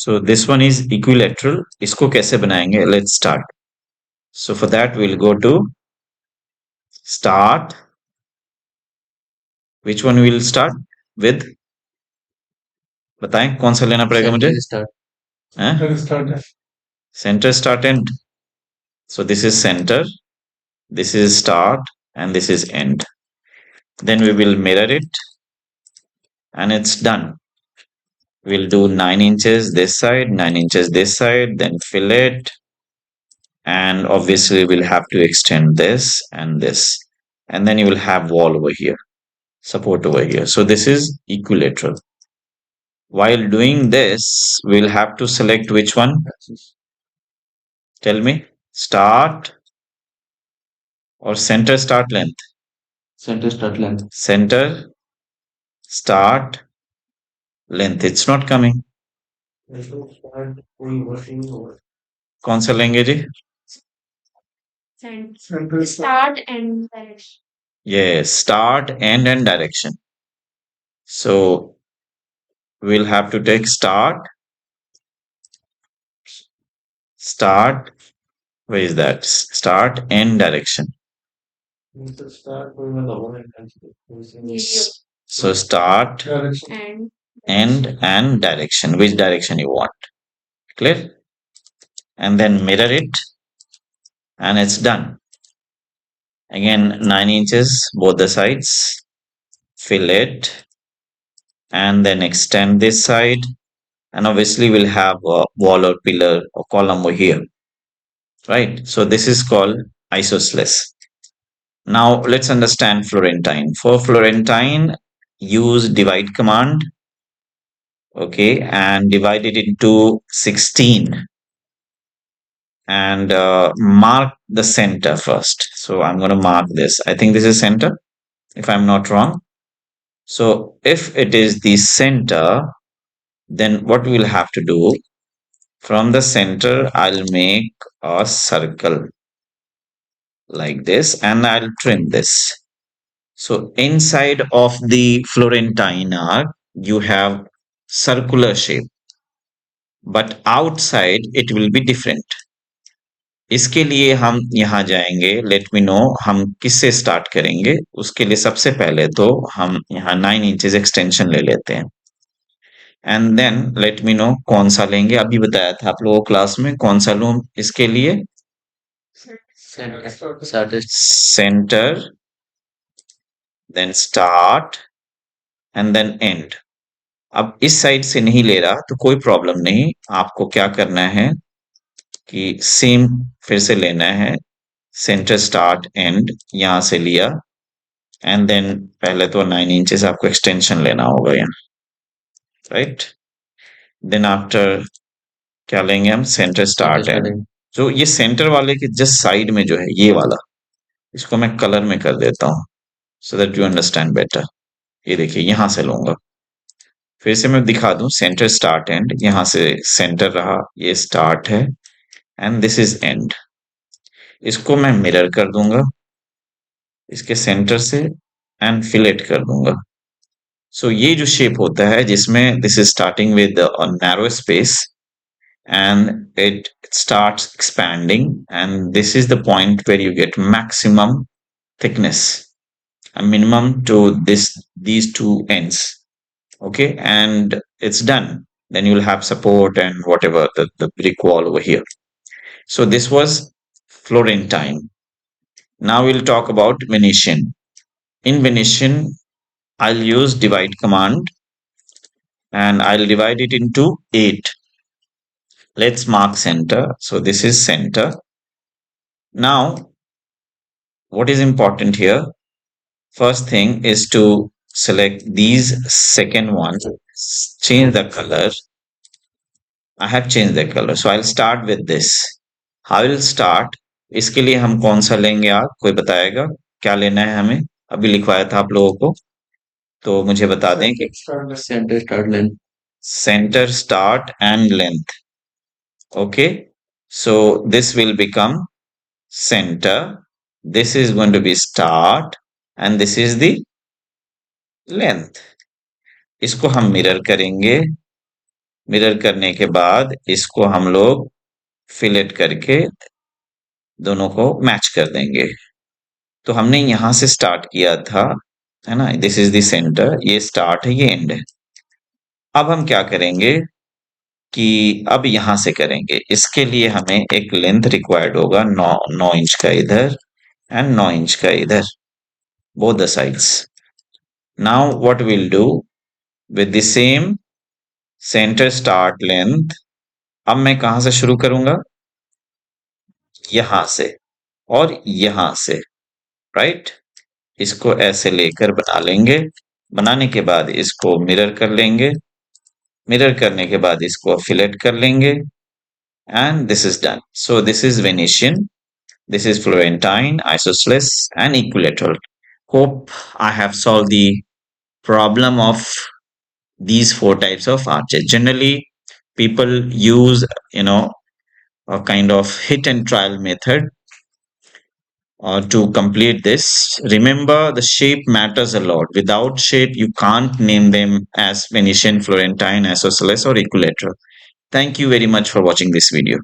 So this one is equilateral. इसको कैसे बनाएंगे? Let's start. So for that we'll go to start. Which one we'll start with? बताएं कौन सा लेना पड़ेगा मुझे? Center, start, end. So this is center, this is start, and this is end. Then we will mirror it, and it's done. We'll do 9 inches this side, 9 inches this side, then fillet, and obviously we'll have to extend this and this, and then you will have wall over here, support over here. So this is equilateral. While doing this, we'll have to select which one? Tell me. Start or center, start, length? Center, start, length. Center, start, length. It's not coming. कौन सा लेंगे जी? Start and direction. Yes, start, end, and direction. So we'll have to take start. Where is that? Start, end, direction. So start, And end, and direction. Which direction you want? Clear? And then mirror it, and it's done. Again, 9 inches both the sides. Fillet, and then extend this side, and obviously we'll have a wall or pillar or column over here, right? So this is called isosceles. Now let's understand Florentine. For Florentine, use divide command, okay, and divide it into 16, and mark the center first. So I'm going to mark this. I think this is center, if I'm not wrong. So if it is the center, then what we'll have to do, from the center, I'll make a circle like this, and I'll trim this. So inside of the Florentine arc, you have circular shape, but outside it will be different. इसके लिए हम यहाँ जाएंगे. Late me no हम किससे start करेंगे. उसके लिए सबसे पहले तो हम यहाँ 9 इंचेस एक्सटेंशन ले लेते हैं. And then let me know कौन सा लेंगे. अभी बताया था आप लोगों क्लास में कौन सा लूं इसके लिए. Center, then start, and then end. अब इस साइड से नहीं ले रहा तो कोई प्रॉब्लम नहीं. आपको क्या करना है कि सेम फिर से लेना है. सेंटर, स्टार्ट, एंड यहां से लिया, एंड देन पहले तो 9 इंचेस आपको एक्सटेंशन लेना होगा यहाँ, राइट. देन आफ्टर क्या लेंगे हम? Centre, start, and. जो ये सेंटर वाले के जस्ट साइड में जो है ये वाला, इसको मैं कलर में कर देता हूं so that you understand better. ये देखिए यहां से लूंगा. फिर से मैं दिखा दूं. Centre, start, and. यहां से सेंटर रहा, ये स्टार्ट है, एंड दिस इज एंड. इसको मैं मिरर कर दूंगा इसके सेंटर से, एंड फिलेट कर दूंगा. सो ये जो शेप होता है जिसमें this is starting with a narrow space and it starts expanding, and this is the point where you get maximum thickness, a minimum to these two ends, okay, and it's done. Then you'll have support and whatever, the brick wall over here. So this was Florentine. Now we'll talk about Venetian. In Venetian, I'll use divide command, and I'll divide it into 8. Let's mark center. So this is center. Now what is important here? First thing is to select these second one, change the color. I have changed the color, so I'll start with this. How will start? इसके लिए हम कौन सा लेंगे? आप कोई बताएगा क्या लेना है हमें? अभी लिखवाया था आप लोगों को, तो मुझे बता दें कि centre, start, length. center, start, and length. Okay, so this will become center, this is going to be start, and this is the length. इसको हम मिरर करेंगे, मिरर करने के बाद इसको हम लोग फिलेट करके दोनों को मैच कर देंगे। तो हमने यहां से स्टार्ट किया था, है ना, दिस इज द सेंटर, ये स्टार्ट है, ये एंड है। अब हम क्या करेंगे कि अब यहां से करेंगे, इसके लिए हमें एक लेंथ रिक्वायर्ड होगा, 9 इंच का इधर एंड 9 इंच का इधर, both the sides. Now what we'll do with the same center start length, अब मैं कहां से शुरू करूंगा, यहां से और यहां से, राइट। इसको ऐसे लेकर बना लेंगे, बनाने के बाद इसको मिरर कर लेंगे, मिरर करने के बाद इसको फिलेट कर लेंगे, and this is done. So this is Venetian, this is Florentine, isosceles, and equilateral. Hope I have solved the problem of these four types of arches. Generally, people use, a kind of hit and trial method to complete this. Remember, the shape matters a lot. Without shape, you can't name them as Venetian, Florentine, isosceles, or equilateral. Thank you very much for watching this video.